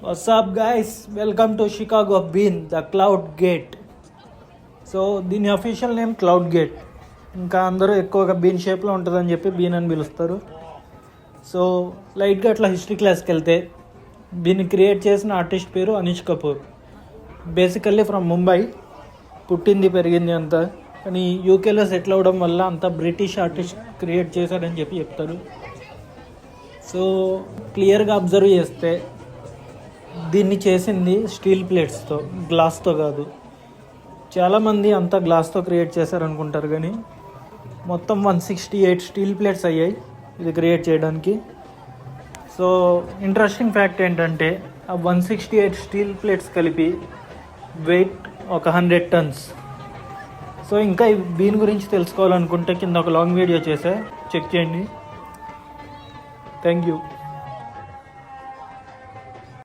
What's up guys? Welcome to Chicago Bean, the Cloud Gate. So దీని official name cloud gate. ఇంకా అందరూ ఎక్కువగా been షేప్లో ఉంటుందని చెప్పి బీన్ అని పిలుస్తారు. సో లైట్గా అట్లా హిస్టరీ క్లాస్కి వెళ్తే దీన్ని క్రియేట్ చేసిన ఆర్టిస్ట్ పేరు అనీష్ కపూర్. బేసికల్లీ ఫ్రమ్ ముంబై, పుట్టింది పెరిగింది అంతా, కానీ యూకేలో సెటిల్ అవ్వడం వల్ల అంతా బ్రిటిష్ ఆర్టిస్ట్ క్రియేట్ చేశాడని చెప్పి చెప్తారు. సో క్లియర్గా అబ్జర్వ్ చేస్తే దీన్ని చేసింది స్టీల్ ప్లేట్స్తో, గ్లాస్తో కాదు. చాలామంది అంతా గ్లాస్తో క్రియేట్ చేశారనుకుంటారు, కానీ మొత్తం 168 స్టీల్ ప్లేట్స్ అయ్యాయి ఇది క్రియేట్ చేయడానికి. సో ఇంట్రెస్టింగ్ ఫ్యాక్ట్ ఏంటంటే ఆ 168 స్టీల్ ప్లేట్స్ కలిపి వెయిట్ ఒక 100 tons. సో ఇంకా దీని గురించి తెలుసుకోవాలనుకుంటే కింద ఒక లాంగ్ వీడియో చేసా, చెక్ చేయండి. Thank you.